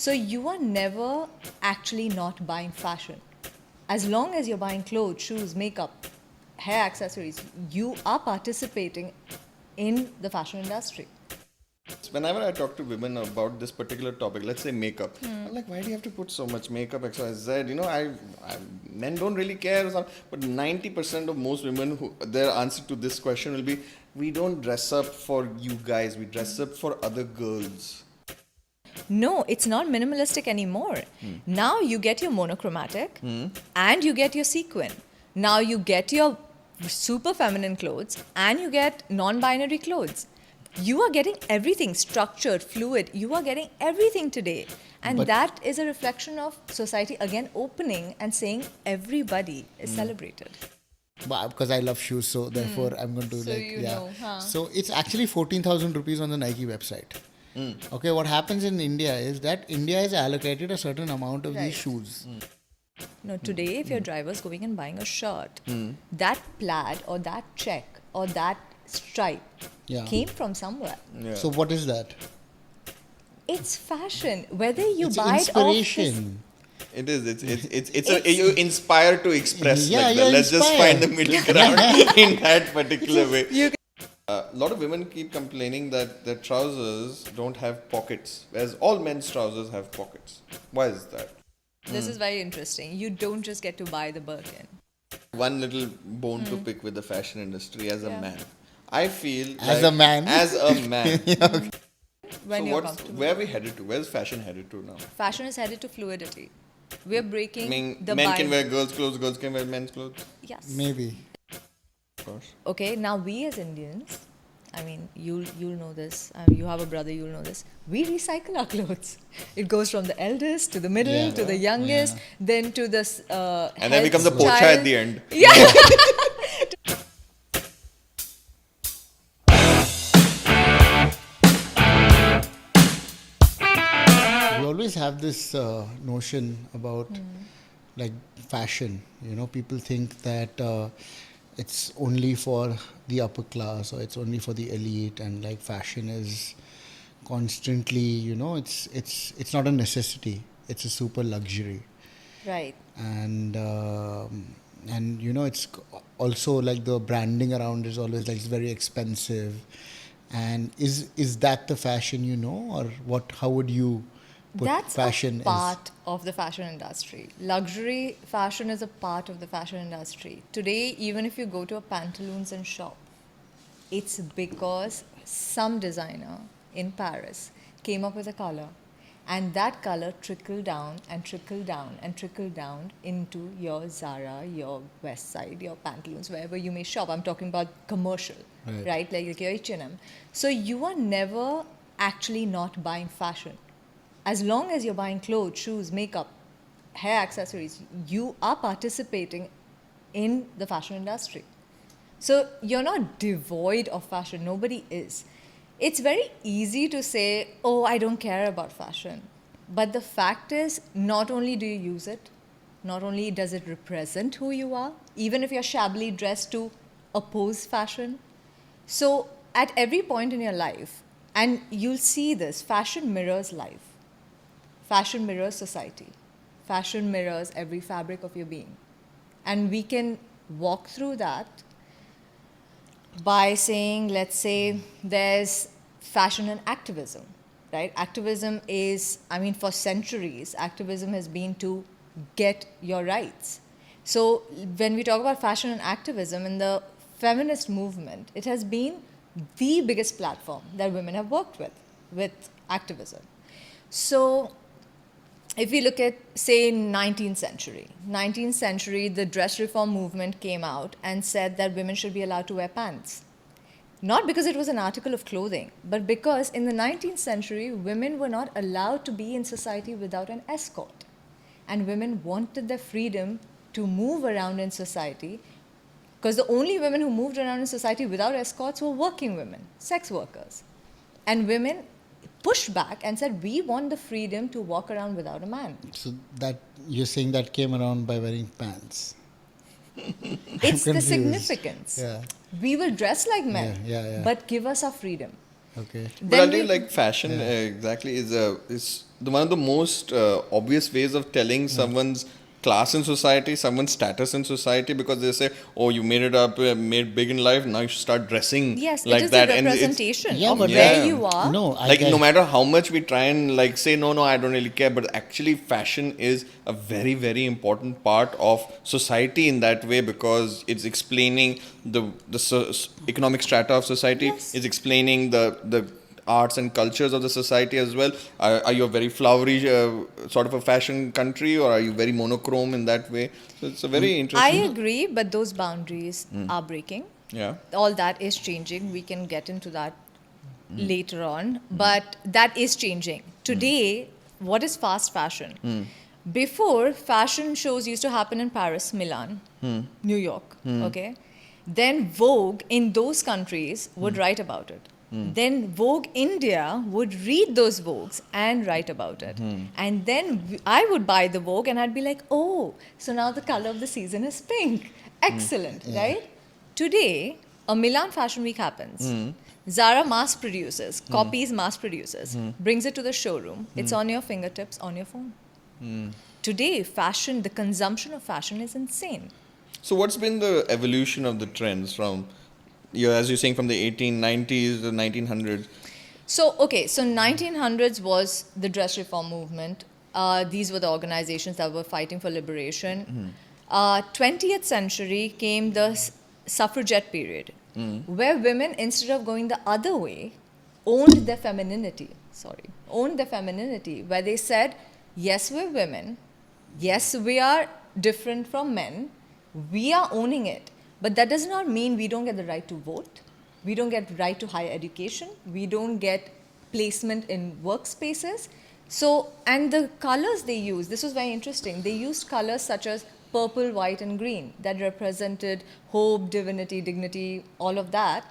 So you are never actually not buying fashion. As long as you're buying clothes, shoes, makeup, hair accessories, you are participating in the fashion industry. Whenever I talk to women about this particular topic, let's say makeup, I'm like, why do you have to put so much makeup, X, Y, Z? You know, men don't really care. Or something. But 90% of most women, their answer to this question will be, we don't dress up for you guys, we dress up for other girls. No, it's not minimalistic anymore. Now you get your monochromatic and you get your sequin. Now you get your super feminine clothes and you get non-binary clothes. You are getting everything structured, fluid. You are getting everything today. And that is a reflection of society again opening and saying everybody is celebrated. But because I love shoes, so therefore I'm going to So you know, huh? So it's actually 14,000 rupees on the Nike website. Okay, what happens in India is that India is allocated a certain amount of Right. these shoes. No, today if your driver's going and buying a shirt, that plaid or that check or that stripe Yeah. came from somewhere. Yeah. So what is that? It's fashion. Whether you It's buy it off this, Inspiration. It is. You're inspired to express Yeah, like you're that. Let's just inspired. find the middle ground in that particular way. you A lot of women keep complaining that their trousers don't have pockets, whereas all men's trousers have pockets. Why is that? This is very interesting. You don't just get to buy the Birkin. One little bone to pick with the fashion industry as a Yeah. man. I feel As like- a man? As a man. When So you're comfortable. where are we headed to? Where's fashion headed to now? Fashion is headed to fluidity. We're breaking I mean, the men can bind- wear girls' clothes, girls can wear men's clothes. Yes. Maybe. Of course. Okay, now we as Indians, I mean, you'll know this. You have a brother, you'll know this. We recycle our clothes. It goes from the eldest to the middle Yeah. to the youngest, then to the And then becomes a head pocha child. at the end. Yeah. We always have this notion about like fashion. You know, people think that it's only for the upper class or it's only for the elite, and like fashion is constantly, you know, it's not a necessity. It's a super luxury. Right. And you know, it's also like the branding around is always like it's very expensive. And is that the fashion, you know, or what? How would you put That's fashion a part of the fashion industry. Luxury fashion is a part of the fashion industry. Today, even if you go to a pantaloons and shop, it's because some designer in Paris came up with a color, and that color trickled down and trickled down and trickled down into your Zara, your West Side, your pantaloons, wherever you may shop. I'm talking about commercial, right? Like your H&M. So you are never actually not buying fashion. As long as you're buying clothes, shoes, makeup, hair accessories, you are participating in the fashion industry. So you're not devoid of fashion. Nobody is. It's very easy to say, oh, I don't care about fashion. But the fact is, not only do you use it, not only does it represent who you are, even if you're shabbily dressed to oppose fashion. So at every point in your life, and you'll see this, fashion mirrors life. Fashion mirrors society. Fashion mirrors every fabric of your being. And we can walk through that by saying, let's say, there's fashion and activism, right? Activism is, I mean, for centuries, activism has been to get your rights. So when we talk about fashion and activism in the feminist movement, it has been the biggest platform that women have worked with activism. So if we look at, say, 19th century, the dress reform movement came out and said that women should be allowed to wear pants. Not because it was an article of clothing, but because in the 19th century, women were not allowed to be in society without an escort. And women wanted their freedom to move around in society, because the only women who moved around in society without escorts were working women, sex workers. And women pushed back and said, we want the freedom to walk around without a man. So that you're saying that came around by wearing pants. It's the confused. significance. Yeah. We will dress like men, Yeah. but give us our freedom. Okay. But I think like fashion exactly is one of the most obvious ways of telling someone's class in society, someone's status in society, because they say, "Oh, you made it up, made big in life. Now you should start dressing Yes, like it is that." a And it's representation Yeah, of but where Yeah. you are. No, I like get no matter how much we try and like say no, I don't really care, but actually fashion is a very, very important part of society in that way, because it's explaining the economic strata of society. Yes. It's explaining the arts and cultures of the society as well. Are you a very flowery sort of a fashion country, or are you very monochrome in that way? So it's a very I interesting. agree, but those boundaries are breaking. Yeah. All that is changing. We can get into that later on, but that is changing. Today, what is fast fashion? Before, fashion shows used to happen in Paris, Milan, New York, okay? Then Vogue in those countries would write about it. Then Vogue India would read those Vogues and write about it. And then I would buy the Vogue and I'd be like, oh, so now the color of the season is pink. Excellent, right? Today, a Milan Fashion Week happens. Zara mass produces, copies mass produces, brings it to the showroom. It's on your fingertips, on your phone. Today, fashion, the consumption of fashion is insane. So what's been the evolution of the trends from, as you're saying, from the 1890s to 1900s? So 1900s was the dress reform movement. These were the organizations that were fighting for liberation. 20th century came the suffragette period, where women, instead of going the other way, owned their femininity. Where they said, yes, we're women. Yes, we are different from men. We are owning it. But that does not mean we don't get the right to vote. We don't get right to higher education. We don't get placement in workspaces. So, and the colors they used, this was very interesting. They used colors such as purple, white, and green that represented hope, divinity, dignity, all of that.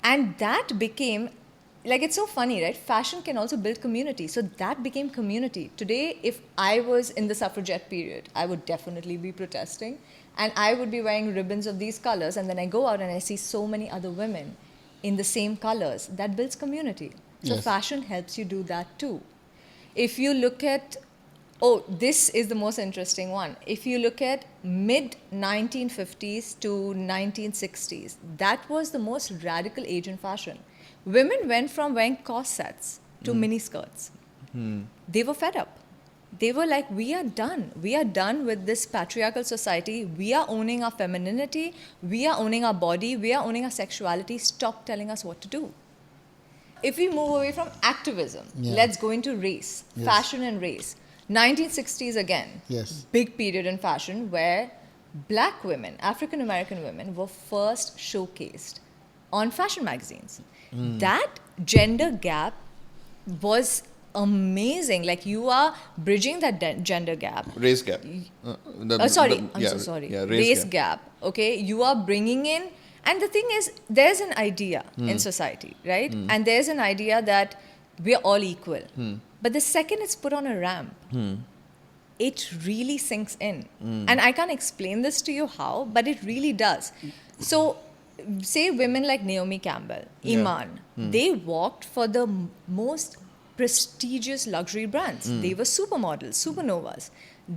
And that became, like, it's so funny, right? Fashion can also build community. So that became community. Today, if I was in the suffragette period, I would definitely be protesting. And I would be wearing ribbons of these colors. And then I go out and I see so many other women in the same colors. That builds community. So Yes. fashion helps you do that too. If you look at, this is the most interesting one. If you look at mid 1950s to 1960s, that was the most radical age in fashion. Women went from wearing corsets to mini skirts. They were fed up. They were like, we are done. We are done with this patriarchal society. We are owning our femininity. We are owning our body. We are owning our sexuality. Stop telling us what to do. If we move away from activism, let's go into race, fashion and race. 1960s again, big period in fashion where black women, African American women were first showcased on fashion magazines. That gender gap was amazing. Like, you are bridging that gender gap. Race gap. I'm so sorry. Yeah, race gap. Okay, you are bringing in, and the thing is, there's an idea in society, right? And there's an idea that we're all equal. But the second it's put on a ramp, it really sinks in. And I can't explain this to you how, but it really does. So, say women like Naomi Campbell, Iman, they walked for the most prestigious luxury brands. They were supermodels, supernovas.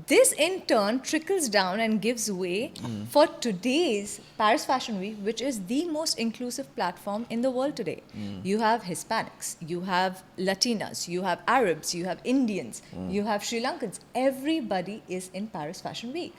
This in turn trickles down and gives way for today's Paris Fashion Week, which is the most inclusive platform in the world today. You have Hispanics, you have Latinas, you have Arabs, you have Indians, you have Sri Lankans. Everybody is in Paris Fashion Week.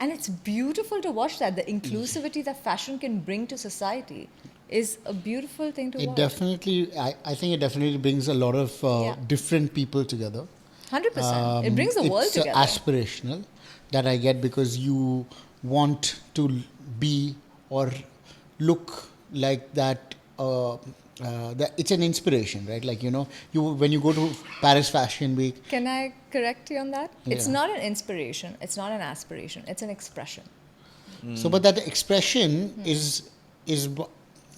And it's beautiful to watch that. The inclusivity that fashion can bring to society is a beautiful thing to watch. Definitely, I think it definitely brings a lot of different people together. 100%. It brings the world together. It's aspirational, that I get, because you want to be or look like that. That it's an inspiration, right? Like, when you go to Paris Fashion Week. Can I correct you on that? It's Yeah. not an inspiration. It's not an aspiration. It's an expression. So, but that expression is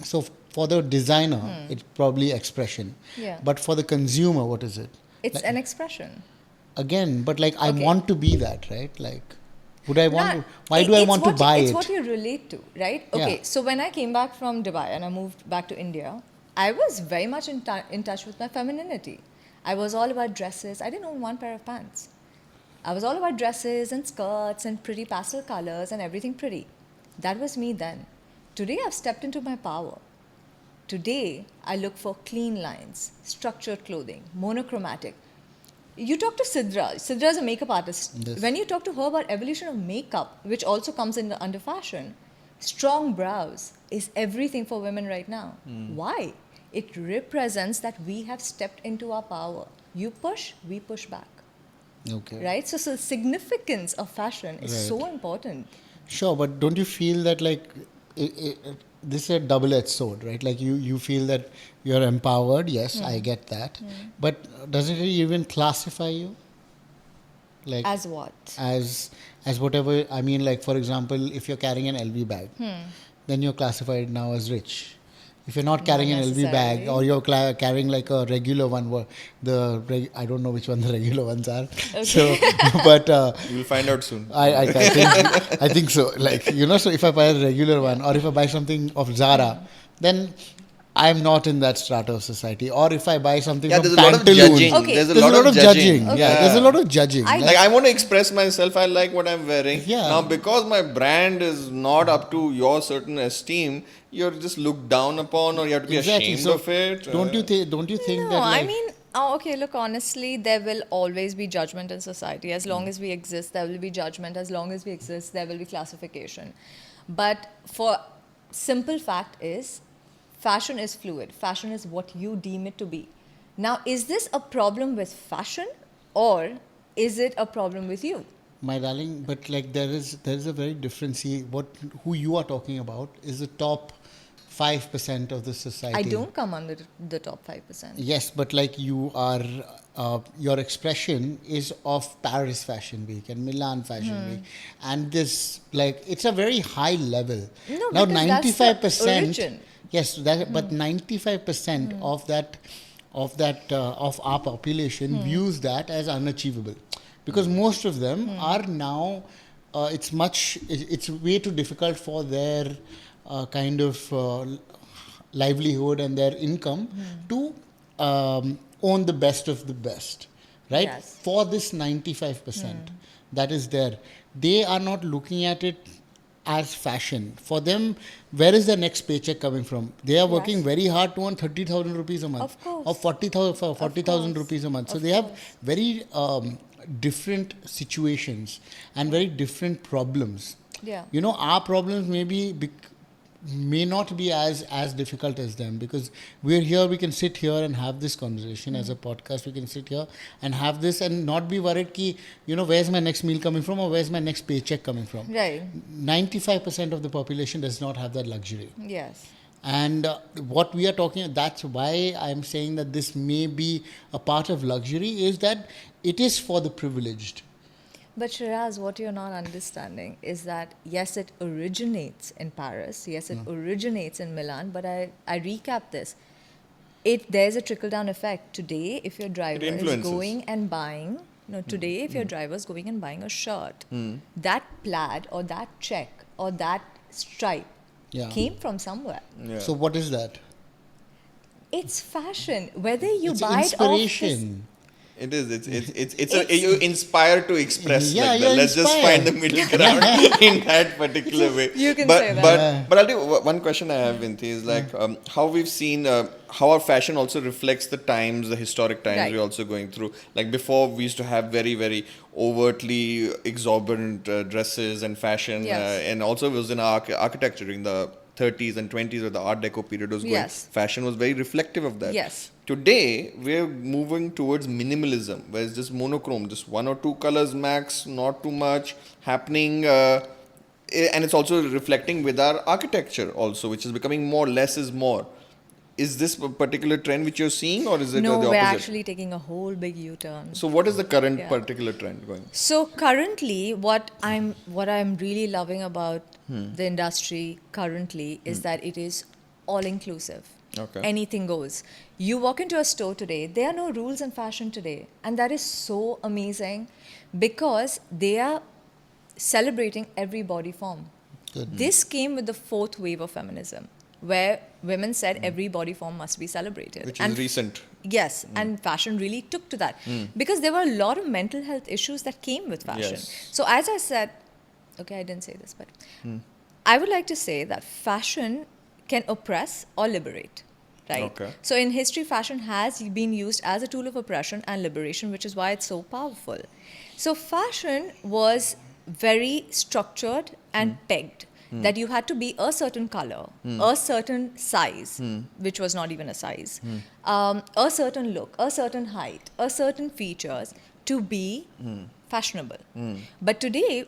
so for the designer, it's probably expression. Yeah. But for the consumer, what is it? It's an expression. Again, but like I Okay. want to be that, right? Like, would I want Nah, to? Why do I it's want to what buy It's it? what you relate to, right? Okay, Yeah. so when I came back from Dubai and I moved back to India, I was very much in touch with my femininity. I was all about dresses. I didn't own one pair of pants. I was all about dresses and skirts and pretty pastel colors and everything pretty. That was me then. Today I've stepped into my power. Today I look for clean lines, structured clothing, monochromatic. You talk to Sidra. Sidra is a makeup artist. Yes. When you talk to her about evolution of makeup, which also comes under fashion, strong brows is everything for women right now. Why? It represents that we have stepped into our power. You push, we push back. Okay. Right? So the significance of fashion is Right. so important. Sure, but don't you feel that like this is a double-edged sword, right? Like you feel that you're empowered. Yes, I get that. But doesn't it even classify you? Like As what? as whatever. I mean, like for example, if you're carrying an LV bag, then you're classified now as rich. If you're not carrying an LV bag, necessarily. or you're carrying like a regular one, I don't know which one the regular ones are. So, but You will find out soon. I think so. Like so if I buy a regular one, or if I buy something of Zara, then I'm not in that strata of society. Or if I buy something Yeah, from there's a lot of Pantaloons, judging. Okay. There's a there's lot of judging. Yeah, there's a lot of judging. Like I want to express myself. I like what I'm wearing. Yeah. Now because my brand is not up to your certain esteem, you're just looked down upon, or you have to be Exactly. ashamed So of it. don't you think? Don't you think No, that? I Like, mean, okay, look, honestly, there will always be judgment in society. As long as we exist, there will be judgment. As long as we exist, there will be classification. But for simple fact is, fashion is fluid. Fashion is what you deem it to be. Now, is this a problem with fashion, or is it a problem with you? my darling, but like there is a very different. See, who you are talking about is the top 5% of the society. I don't come under the top 5%. Yes, but like you are, your expression is of Paris Fashion Week and Milan Fashion Week, and this like it's a very high level. No, Now because that's the 95%. origin. Yes, but 95% of our population views that as unachievable, because most of them are now. It's way too difficult for their kind of livelihood and their income to own the best of the best, right? Yes. For this 95% that is there, they are not looking at it as fashion. For them, where is their next paycheck coming from? They are working Yes. very hard to earn 30,000 rupees a month, Of course. or 40,000 rupees a month. So Of they have course. very different situations and very different problems. Yeah. Our problems may not be as difficult as them, because we're here, we can sit here and have this conversation as a podcast. We can sit here and have this and not be worried ki, where's my next meal coming from, or where's my next paycheck coming from. Right. 95% of the population does not have that luxury. Yes. And what we are talking, that's why I'm saying that this may be a part of luxury, is that it is for the privileged. But Shiraz, what you're not understanding is that yes, it originates in Paris, yes, it originates in Milan, but I recap this. There's a trickle-down effect. Today, if your driver is influences. going and buying, today if your driver is going and buying a shirt, that plaid or that check or that stripe Yeah. came from somewhere. Yeah. So what is that? It's fashion. Whether you It's buy it off this, inspiration. It is. You're inspired to express. Yeah, like that. you're Let's just find the middle ground in that particular way. You can but, say that. But I'll do one question I have, Vinti, is like how we've seen how our fashion also reflects the times, the historic times Right. we're also going through. Like before, we used to have very, very overtly exorbitant dresses and fashion, Yes. and also it was in our architecture during the 30s and 20s, where the Art Deco period was going. Yes. Fashion was very reflective of that. Yes. Today, we're moving towards minimalism, where it's just monochrome, just one or two colors max, not too much happening. And it's also reflecting with our architecture also, which is becoming more less is more. Is this a particular trend which you're seeing, or is it no, the we're opposite? actually taking a whole big U-turn. So what is the current Yeah. particular trend going? So currently, what I'm really loving about the industry currently is that it is all inclusive. Okay. Anything goes. You walk into a store today, there are no rules in fashion today, and that is so amazing because they are celebrating every body form. Good. This came with the fourth wave of feminism. where women said every body form must be celebrated. Which is recent. Yes, and fashion really took to that. Because there were a lot of mental health issues that came with fashion. Yes. So as I said, okay, I didn't say this, but I would like to say that fashion can oppress or liberate. Right? Okay. So in history, fashion has been used as a tool of oppression and liberation, which is why it's so powerful. So fashion was very structured and pegged. That you had to be a certain color, a certain size, which was not even a size, a certain look, a certain height, a certain features to be fashionable. But today,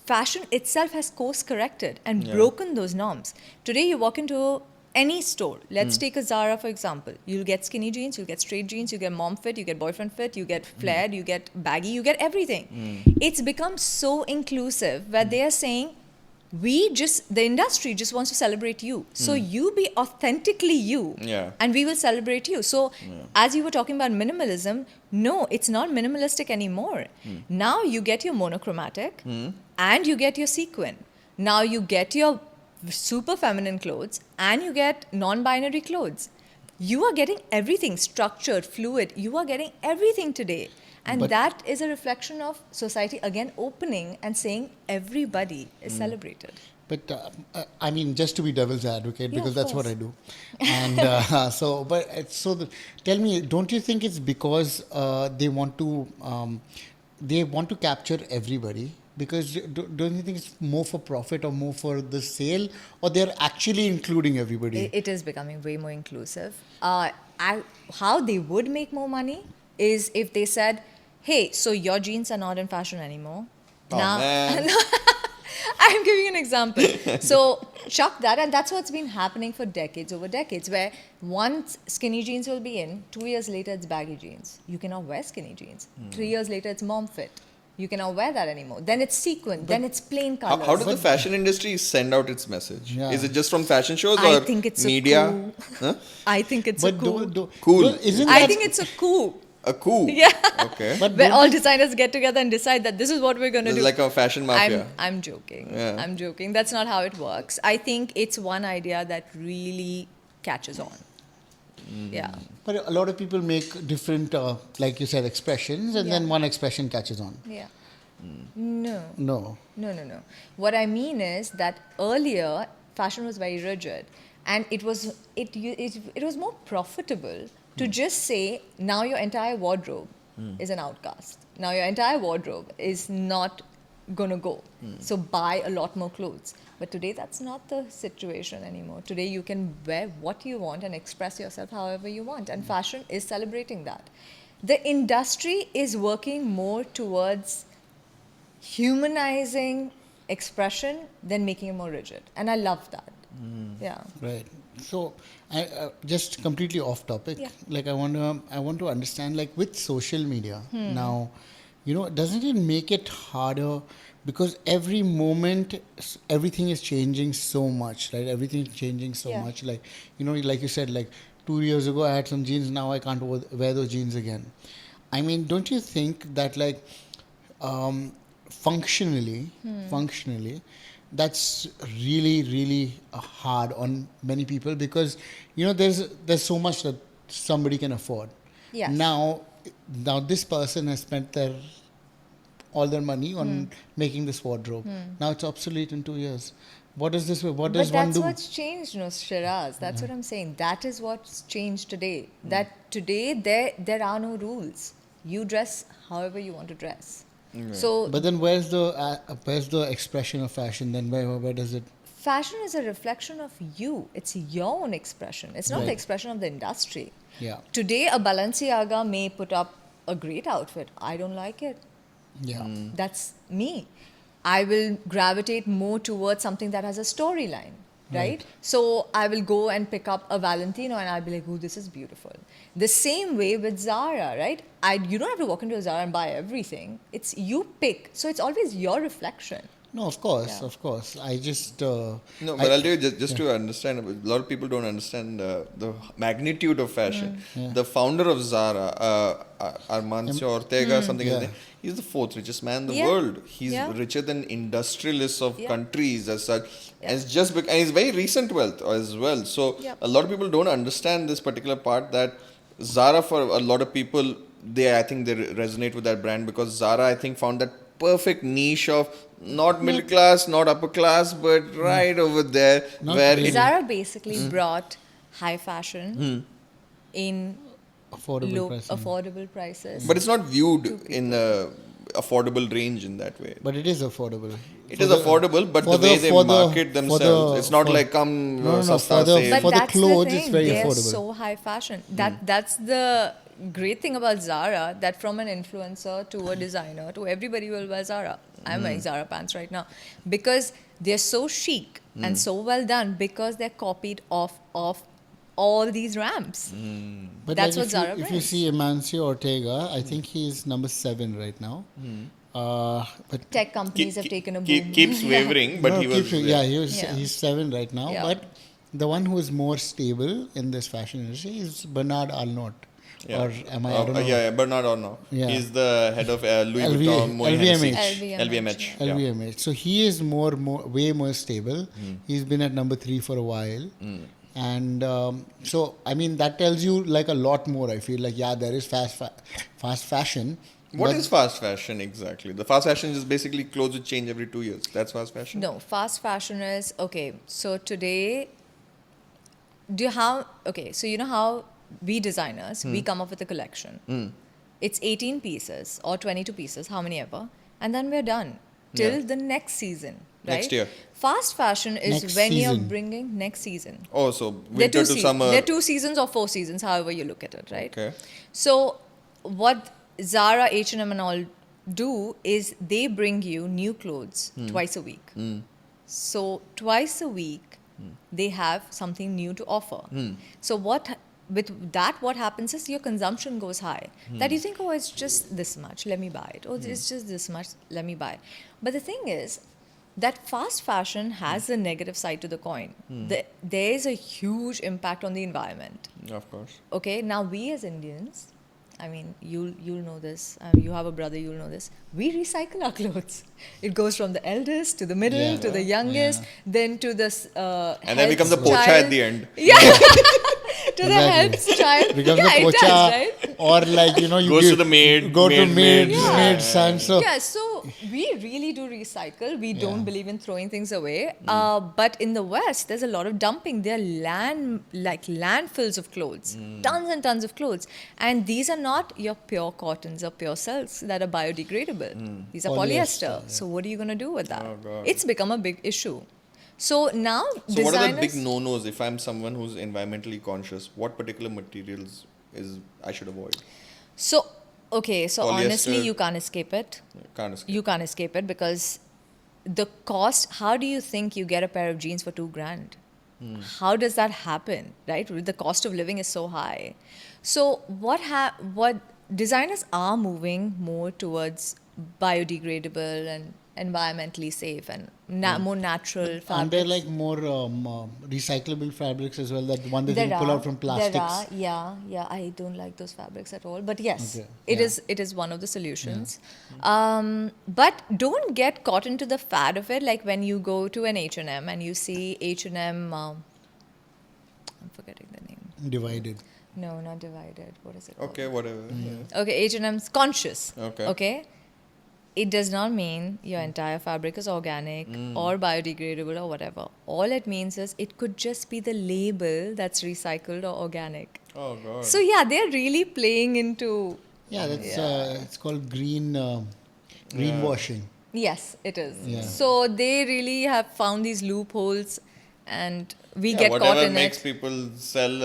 fashion itself has course corrected and broken those norms. Today, you walk into any store. Let's take a Zara, for example. You'll get skinny jeans, you'll get straight jeans, you get mom fit, you get boyfriend fit, you get flared, you get baggy, you get everything. It's become so inclusive where they are saying, the industry just wants to celebrate you. So you be authentically you, and we will celebrate you. So as you were talking about minimalism, no, it's not minimalistic anymore. Now you get your monochromatic and you get your sequin. Now you get your super feminine clothes and you get non-binary clothes. You are getting everything structured, fluid. You are getting everything today. And that is a reflection of society again opening and saying everybody is celebrated. But I mean, just to be devil's advocate, because that's what I do. And tell me, don't you think it's because they want to capture everybody? Because don't you think it's more for profit or more for the sale, or they're actually including everybody? It is becoming way more inclusive. How they would make more money is if they said, hey, so your jeans are not in fashion anymore. Man. I'm giving you an example. So chuck that, and that's what's been happening for decades over decades, where once skinny jeans will be in, 2 years later it's baggy jeans. You cannot wear skinny jeans. 3 years later it's mom fit. You cannot wear that anymore. Then it's sequin. Then it's plain colors. How does the fashion industry send out its message? Yeah. Is it just from fashion shows I or think it's media? a coup. Huh? I think it's a coup. Cool. I think it's a coup. A coup? Yeah. Okay. But Where all designers get together and decide that this is what we're going to It's do. like a fashion mafia. I'm joking. Yeah. I'm joking. That's not how it works. I think it's one idea that really catches on. Yeah. But a lot of people make different, like you said, expressions, and then one expression catches on. Yeah. No. No. No. What I mean is that earlier fashion was very rigid, and it was more profitable to just say now your entire wardrobe is an outcast. Now your entire wardrobe is not gonna go. So buy a lot more clothes. But today that's not the situation anymore. Today you can wear what you want and express yourself however you want, and fashion is celebrating that. The industry is working more towards humanizing expression than making it more rigid, and I love that. Yeah. Right. So, I just completely off topic. Yeah. Like I want to understand, like with social media now, doesn't it make it harder? Because every moment, everything is changing so much, right? Everything is changing so much. Like, like you said, like 2 years ago I had some jeans, now I can't wear those jeans again. I mean, don't you think that like functionally, that's really, really hard on many people, because there's so much that somebody can afford. Yes. Now this person has spent all their money on making this wardrobe. Now it's obsolete in 2 years. What does one do? But that's what's changed, Shiraz. That's what I'm saying. That is what's changed today. That today there are no rules. You dress however you want to dress. So, but then where's the expression of fashion? Then where does it? Fashion is a reflection of you. It's your own expression. It's not the expression of the industry. Yeah. Today, a Balenciaga may put up a great outfit. I don't like it. Yeah. That's me. I will gravitate more towards something that has a storyline, right? So I will go and pick up a Valentino and I'll be like, oh, this is beautiful. The same way with Zara, right? You don't have to walk into a Zara and buy everything. It's you pick. So it's always your reflection. No, of course, Yeah. of course. I just No, but I'll tell you just to understand. A lot of people don't understand the magnitude of fashion. Yeah. The founder of Zara, Armancio Ortega, something like Yeah. that. He's the fourth richest man in the Yeah. world. He's Yeah. richer than industrialists of Yeah. countries as such. Yeah. And it's just and it's very recent wealth as well. So Yep. a lot of people don't understand this particular part that Zara, for a lot of people, I think they resonate with that brand because Zara, I think, found that perfect niche of not middle class, not upper class, but right over there Not where really. it, Zara basically brought high fashion in affordable pricing. affordable prices. but it's not viewed in a affordable range in that way. But it is affordable. It is affordable, but the way they market themselves, it's not like come No, sasta for the- sale. But for that's clothes, the thing. it's very They're affordable. so high fashion. That's the great thing about Zara. That from an influencer to a designer to everybody will wear Zara. I'm wearing Zara pants right now because they're so chic and so well done because they're copied off of all these ramps. But That's like what Zara if you brings. see Amancio Ortega, I think he's number 7 right now. But Tech companies have taken a boom. Keeps wavering, but no, he was. he's 7 right now. Yeah. But the one who is more stable in this fashion industry is Bernard Arnault. Yeah. Or am I? I don't know. Yeah, Bernard Arnault. Yeah. He's the head of Louis LVMH. Vuitton, Moet Hennessy. LVMH. LVMH. Yeah. LVMH. So he is way more stable. He's been at number 3 for a while. And so, I mean, that tells you like a lot more. I feel like, yeah, there is fast fashion. What but is fast fashion exactly? The fast fashion is basically clothes that change every 2 years. That's fast fashion? No, fast fashion is okay. So today, so you know how we designers we come up with a collection. It's 18 pieces or 22 pieces, how many ever, and then we're done till Yeah. the next season. Right? Next year. Fast fashion is Next when you're season. bringing next season. Oh, so They're winter two to summer. They're 2 seasons or 4 seasons, however you look at it, right? Okay. So what Zara, H&M and all do is they bring you new clothes twice a week. So twice a week they have something new to offer. So what happens is your consumption goes high. That you think, oh, it's just this much, let me buy it. Oh, it's just this much, let me buy it. But the thing is that fast fashion has a negative side to the coin. There is a huge impact on the environment. Of course. Okay, now we as Indians, I mean, you'll know this. You have a brother, you'll know this. We recycle our clothes. It goes from the eldest to the middle Yeah. to the youngest, then to the And then becomes a head's pocha child. at the end. Yeah, to the Exactly. head's child. becomes Yeah, a it pocha, does, right? or like you Goes to the maid, go to maid, maid, son. So Yeah, so we really do recycle. We don't believe in throwing things away. But in the West, there's a lot of dumping. There are landfills of clothes, tons and tons of clothes. And these are not your pure cottons or pure silks that are biodegradable. These are Polyester, polyester. So what are you going to do with that? Oh, God. It's become a big issue. So now So what designers... are the big no-nos if I'm someone who's environmentally conscious? What particular materials I should avoid? So, okay, so honestly, Polyester. you can't escape it. Can't escape. You can't escape it because the cost, how do you think you get a pair of jeans for $2,000? How does that happen, right? The cost of living is so high. So what designers are moving more towards biodegradable and environmentally safe and more natural and fabrics. they're like more recyclable fabrics as well. That one that you pull out from plastics. There are, yeah. I don't like those fabrics at all. But yes, Okay, it is one of the solutions. But don't get caught into the fad of it. Like when you go to an H&M and you see H&M, I'm forgetting the name. Divided. No, not Divided. What is it called? Okay, whatever. Yeah. Okay, H&M's Conscious. Okay. Okay. It does not mean your entire fabric is organic or biodegradable or whatever. All it means is it could just be the label that's recycled or organic. Oh, God. So yeah, they're really playing into... Yeah, that's it's called greenwashing. Yes, it is. Yeah. So they really have found these loopholes and we Yeah, get caught whatever in makes it. people sell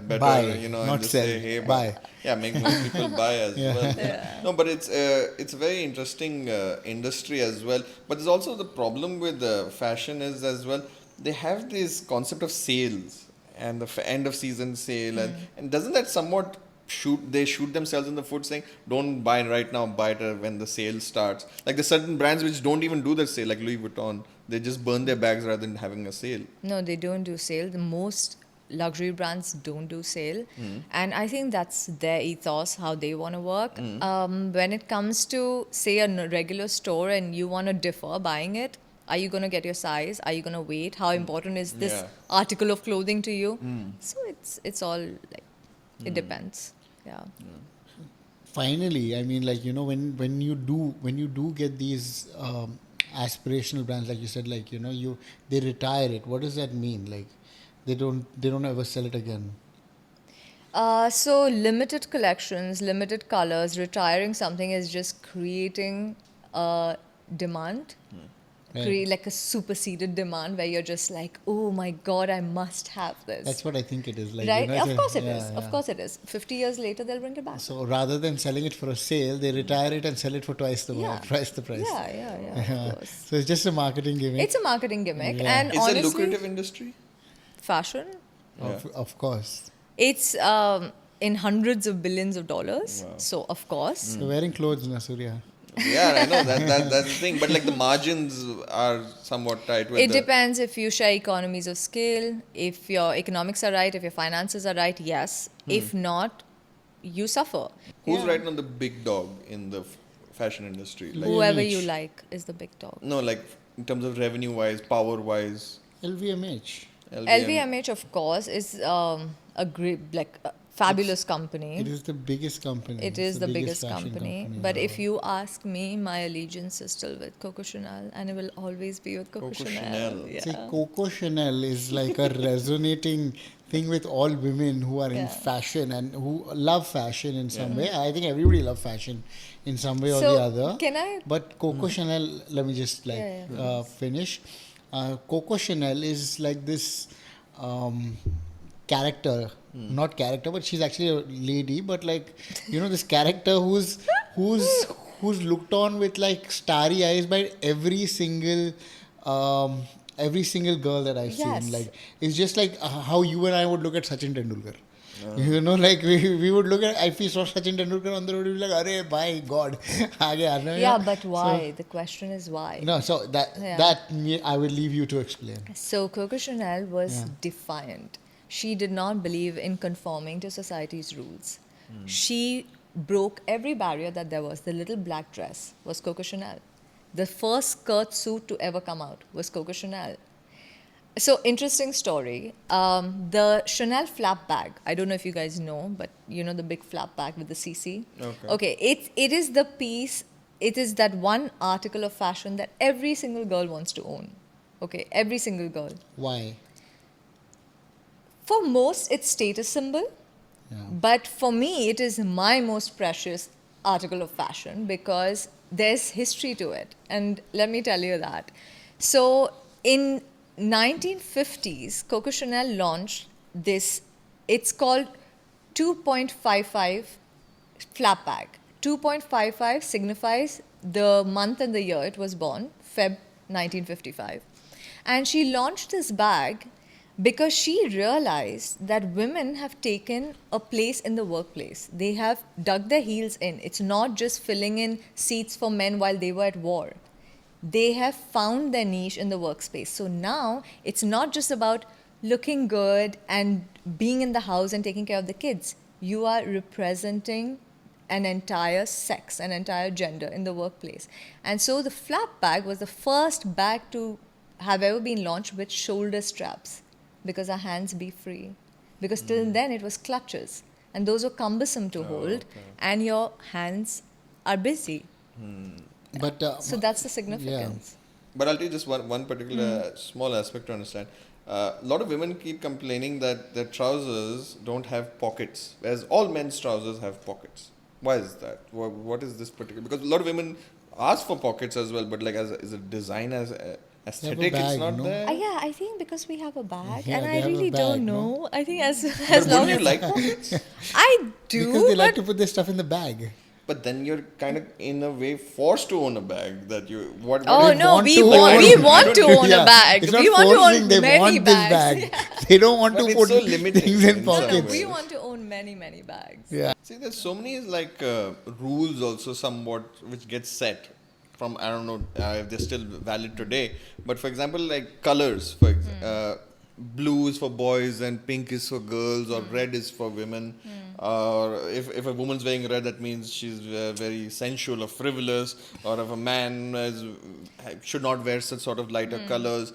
better, Buy, and not just sell, say, hey, buy. Yeah, make more people buy as Yeah. well. No, but it's a very interesting industry as well. But there's also the problem with fashion is as well, they have this concept of sales and the end of season sale. And doesn't that somewhat shoot themselves in the foot saying, don't buy right now, buy it when the sale starts. Like there's certain brands which don't even do the sale, like Louis Vuitton. They just burn their bags rather than having a sale. No, they don't do sale. The most luxury brands don't do sale. And I think that's their ethos, how they want to work. When it comes to, say, a regular store and you want to defer buying it, are you going to get your size? Are you going to wait? How important is this article of clothing to you? So it's all like, it depends. Yeah. Finally, I mean, like, you know, when you do get these aspirational brands, like you said, like, you know, they retire it. What does that mean? Like, they don't ever sell it again. So limited collections, limited colors, retiring something is just creating a demand. Create like a superseded demand where you're just like, oh my God, I must have this. That's what I think it is. Like, Right? you know, Of course it is. Of course it is. 50 years later, they'll bring it back. So rather than selling it for a sale, they retire it and sell it for twice the price. Yeah, of course. So it's just a marketing gimmick. It's a marketing gimmick. Yeah. And It's honestly, a lucrative industry. fashion, Of course. it's in hundreds of billions of dollars. Wow. So, of course. So wearing clothes, na Surya. Yeah, I know that's the thing. But like the margins are somewhat tight. With It depends if you share economies of scale, if your economics are right, if your finances are right, yes. If not, you suffer. Who's right now the big dog in the fashion industry? Like, Whoever LVMH. you like is the big dog. no, like in terms of revenue wise, power wise. LVMH. LVMH, of course, is a great, like, a fabulous company. It is the biggest company. It It's is the biggest fashion company. But if you ask me, my allegiance is still with Coco Chanel, and it will always be with Coco, Coco Chanel. Chanel. Yeah. See, Coco Chanel is like a resonating thing with all women who are in fashion and who love fashion in some way. I think everybody loves fashion in some way or So, the other. can I- But Coco Chanel, let me just finish. Coco Chanel is like this character, not character, but she's actually a lady. But like, you know, this character who's looked on with like starry eyes by every single girl that I've Yes. seen. Like, it's just like how you and I would look at Sachin Tendulkar. You know, like we would look at, if we saw Sachin Tendulkar on the road, we'd be like, "Arey, by God, aage aana." Yeah, but why? The question is why. No, so I will leave you to explain. So Coco Chanel was defiant. She did not believe in conforming to society's rules. She broke every barrier that there was. The little black dress was Coco Chanel. The first skirt suit to ever come out was Coco Chanel. So, interesting story. The Chanel flap bag, I don't know if you guys know, but you know the big flap bag with the CC? Okay, it is the piece, it is that one article of fashion that every single girl wants to own. Okay, every single girl. Why? For most, it's status symbol. Yeah. But for me, it is my most precious article of fashion because there's history to it. And let me tell you that. So in 1950s, Coco Chanel launched this, it's called 2.55 flap bag. 2.55 signifies the month and the year it was born, Feb 1955. And she launched this bag because she realized that women have taken a place in the workplace. They have dug their heels in. It's not just filling in seats for men while they were at war. They have found their niche in the workspace. So now it's not just about looking good and being in the house and taking care of the kids. You are representing an entire sex, an entire gender in the workplace. And so the flap bag was the first bag to have ever been launched with shoulder straps, because our hands be free. Because till then it was clutches, and those were cumbersome to hold, and your hands are busy. But So that's the significance. But I'll tell you just one particular small aspect to understand. A lot of women keep complaining that their trousers don't have pockets, whereas all men's trousers have pockets. Why is that? What is this particular? Because a lot of women ask for pockets as well, but like as a design, as aesthetic, bag, it's not no? there. Yeah, I think because we have a bag, Yeah, and they I have a really bag, don't no? know. I think as But long wouldn't as you like pockets? I do, because they like but to put their stuff in the bag. But then you're kind of in a way forced to own a bag that you what. oh if- no, want we to want own- we want to own Yeah, a bag. it's not We want to forcing, own they many want bags. this bag. They don't want But to it's put so limiting things in in some No, pockets. we way. want to own many, many bags. Yeah. See, there's so many like rules also somewhat which get set from, I don't know if they're still valid today, but for example, like colors, blue is for boys and pink is for girls, or red is for women. Or if a woman's wearing red, that means she's very sensual or frivolous. Or if a man should not wear such sort of lighter colors.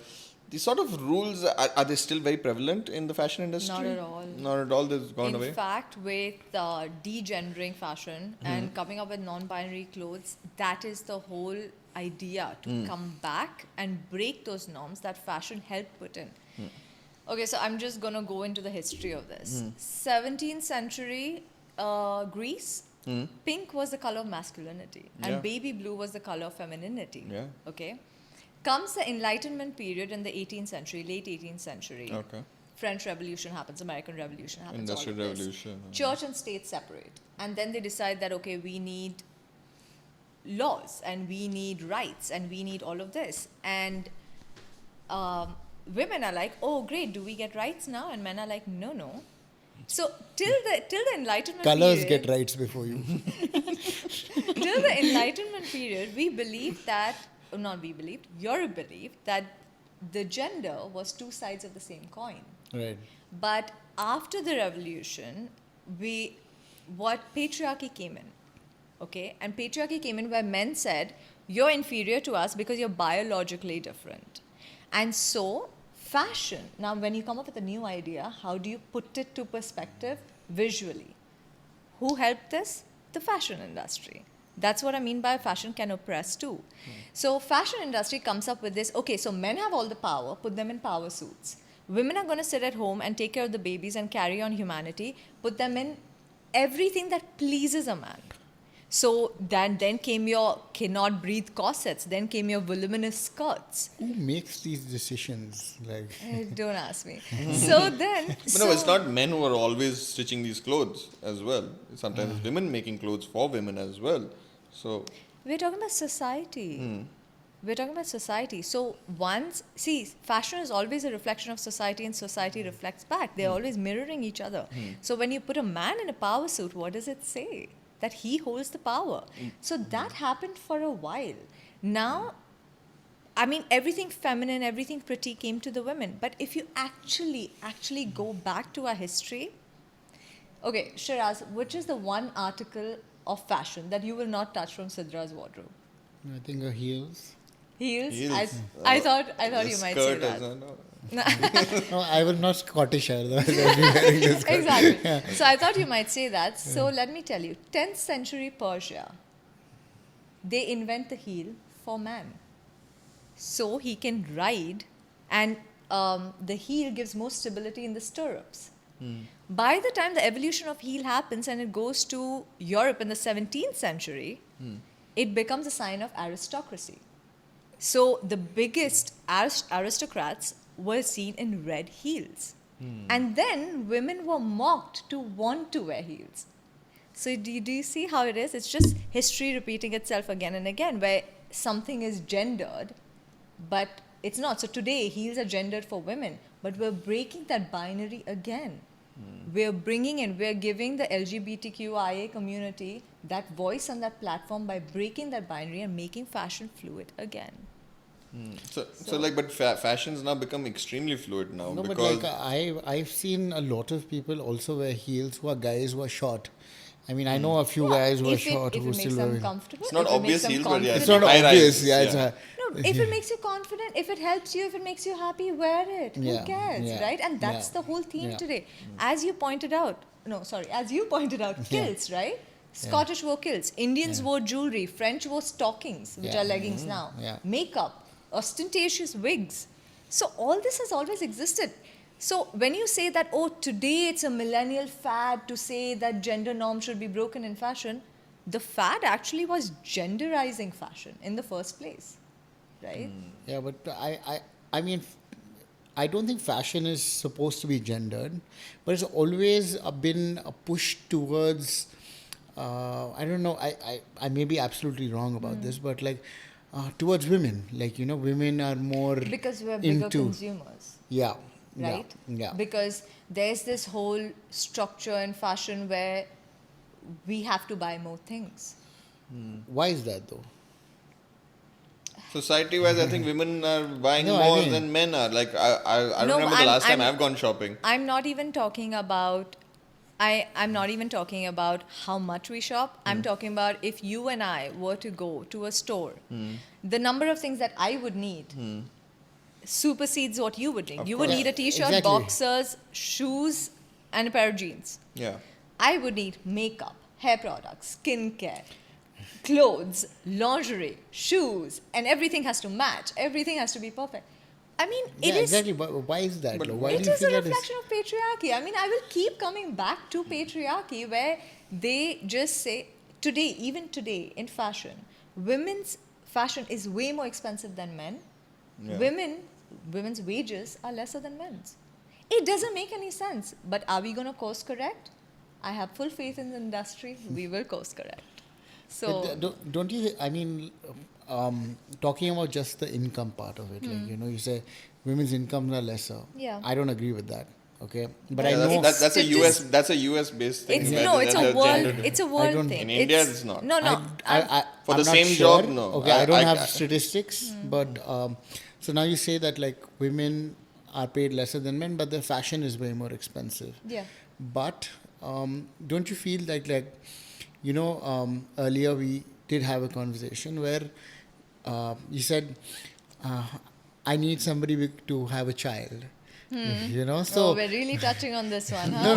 These sort of rules, are they still very prevalent in the fashion industry? Not at all. Not at all, they've gone away. In fact, with degendering fashion and coming up with non-binary clothes, that is the whole idea, to come back and break those norms that fashion helped put in. Okay, so I'm just going to go into the history of this. 17th century Greece, pink was the color of masculinity and baby blue was the color of femininity. Yeah. Okay. Comes the Enlightenment period in the 18th century, late 18th century. Okay. French Revolution happens, American Revolution happens. Industrial all of this. Revolution. Church and state separate. And then they decide that, okay, we need laws and we need rights and we need all of this. And women are like, oh, great, do we get rights now? And men are like, no, no. So till the Enlightenment Colors period, get rights before you. till the Enlightenment period, we believed that, Europe believed that the gender was two sides of the same coin. Right. But after the revolution, patriarchy came in. Okay? And patriarchy came in where men said, you're inferior to us because you're biologically different. And so, fashion, now when you come up with a new idea, how do you put it to perspective visually? Who helped this? The fashion industry. That's what I mean by fashion can oppress too. So fashion industry comes up with this, okay, so men have all the power, put them in power suits. Women are going to sit at home and take care of the babies and carry on humanity, put them in everything that pleases a man. So then came your cannot breathe corsets, then came your voluminous skirts. Who makes these decisions? Like, Don't ask me. So then... But no, it's not men who are always stitching these clothes as well. Sometimes it's women making clothes for women as well. So we're talking about society. We're talking about society. So fashion is always a reflection of society and society reflects back. They're always mirroring each other. So when you put a man in a power suit, what does it say? That he holds the power. So that happened for a while. Now, I mean, everything feminine, everything pretty came to the women. But if you actually go back to our history, okay, Shiraz, which is the one article of fashion that you will not touch from Sidra's wardrobe? I think her heels. Heels? heels. I thought you might say skirt that. No, I was not Scottish either. I'll be wearing this skirt. Exactly. So I thought you might say that. So let me tell you, 10th century Persia, they invent the heel for man. So he can ride and the heel gives more stability in the stirrups. By the time the evolution of heel happens and it goes to Europe in the 17th century, it becomes a sign of aristocracy. So the biggest aristocrats were seen in red heels. And then women were mocked to want to wear heels. So do you see how it is? It's just history repeating itself again and again, where something is gendered, but it's not. So today, heels are gendered for women, but we're breaking that binary again. We're giving the LGBTQIA community that voice on that platform by breaking that binary and making fashion fluid again. But fashion's now become extremely fluid now. No, because but like I've seen a lot of people also wear heels who are guys who are short. I mean, I know a few guys who are short if who it makes still them wear. comfortable, it's not if it obvious makes them heels, but yeah, It's confident. not high obvious. rises, Yeah, it's No, if it makes you confident, if it helps you, if it makes you happy, wear it. Who Yeah, cares, yeah, right? And that's yeah, the whole theme yeah. today. As you pointed out, kilts, right? Scottish wore kilts. Indians wore jewelry. French wore stockings, which are leggings now. Yeah. Makeup, ostentatious wigs. So all this has always existed. So when you say that, oh, today it's a millennial fad to say that gender norms should be broken in fashion, the fad actually was genderizing fashion in the first place, right? Yeah, but I mean, I don't think fashion is supposed to be gendered, but it's always been a push towards, I don't know, I may be absolutely wrong about this, but like towards women. Like, women are more Because we're bigger into, consumers. yeah. right? Yeah. Because there's this whole structure in fashion where we have to buy more things. Why is that though? Society-wise, I think women are buying No, more I mean- than men are. Like I don't No, remember the last time I've gone shopping. I'm not even talking about. I'm not even talking about how much we shop. I'm talking about if you and I were to go to a store, the number of things that I would need supersedes what you would need. Of You would course. need a t-shirt, Exactly. boxers, shoes, and a pair of jeans. Yeah. I would need makeup, hair products, skincare, clothes, lingerie, shoes, and everything has to match. Everything has to be perfect. I mean, Yeah, it is. exactly. But why is that? But though? Why It do you is a feel that reflection of patriarchy. I mean, I will keep coming back to patriarchy where they just say, today, even today in fashion, women's fashion is way more expensive than men. Yeah. Women's wages are lesser than men's. It doesn't make any sense. But are we going to course correct? I have full faith in the industry. We will course correct. So, But don't you? I mean, talking about just the income part of it, like you say, women's incomes are lesser. Yeah. I don't agree with that. Okay, but Yeah, I know. that's a Statis- US based thing. it's, rather no, it's than a world. gender. It's a world don't- thing. In India, it's not. No, no. For I'm the not same sure. job, no. Okay, I don't I- have I- statistics, but so now you say that like women are paid lesser than men, but their fashion is way more expensive. Yeah. But don't you feel like earlier we did have a conversation where you said I need somebody to have a child. So Oh, we're really touching on this one, huh?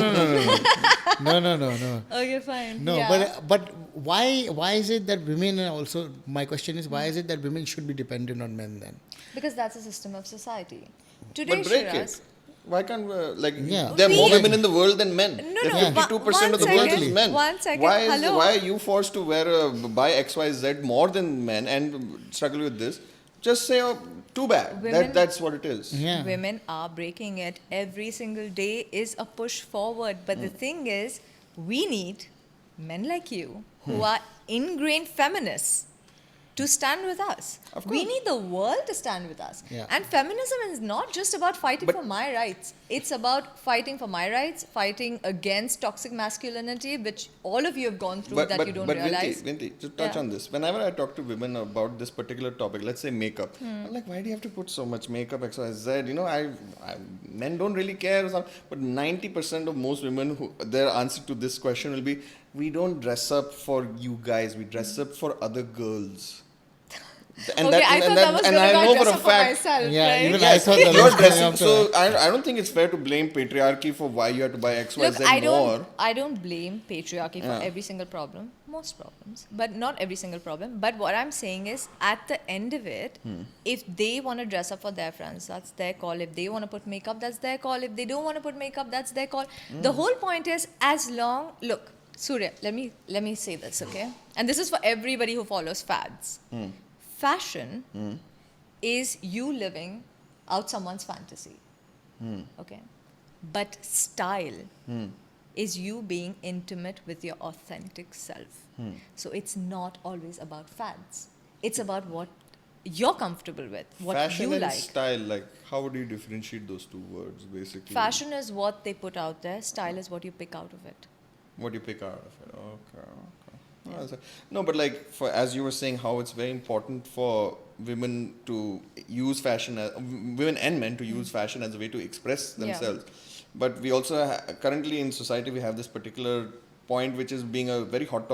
no. Okay, fine. No, Yeah. but why is it that women are also, my question is, why is it that women should be dependent on men then? Because that's a system of society. Today, But break Shiraz, it. Why can't Yeah. there are more We- women in the world than men? No, There no, are 52% of the one world is second, men. one second, Why hello. why are you forced to buy XYZ more than men and struggle with this? Just say, oh, too bad. Women- That's what it is. Yeah. women are breaking it. Every single day is a push forward. But the thing is, we need men like you who are ingrained feminists to stand with us. Of We course. need the world to stand with us. Yeah. And feminism is not just about fighting But- for my rights. It's about fighting for my rights, fighting against toxic masculinity, which all of you have gone through that you don't realize. Vinti, to touch Yeah. on this, whenever I talk to women about this particular topic, let's say makeup, I'm like, why do you have to put so much makeup, XYZ? Men don't really care, or something. But 90% of most women, their answer to this question will be, we don't dress up for you guys, we dress up for other girls. And Okay, I thought that was and going to I go know for dress a up for fact. myself, Yeah, right? even Yes, I thought that you're was coming dressing. up to So I don't think it's fair to blame patriarchy for why you have to buy XYZ Look, more. I don't blame patriarchy for Yeah. every single problem, most problems, but not every single problem. But what I'm saying is, at the end of it, if they want to dress up for their friends, that's their call. If they want to put makeup, that's their call. If they don't want to put makeup, that's their call. The whole point is, as long, look, Surya, let me say this, okay? And this is for everybody who follows fads. Fashion is you living out someone's fantasy. Okay. But style is you being intimate with your authentic self. So it's not always about fads. It's about what you're comfortable with, what Fashion you and like. style, like how would you differentiate those two words basically? Fashion is what they put out there, style is what you pick out of it. What do you pick out of it? Okay. No, but like as you were saying, how it's very important for women to use fashion, women and men to use fashion as a way to express Yeah. themselves. But we also currently in society we have this particular point which is being a very hot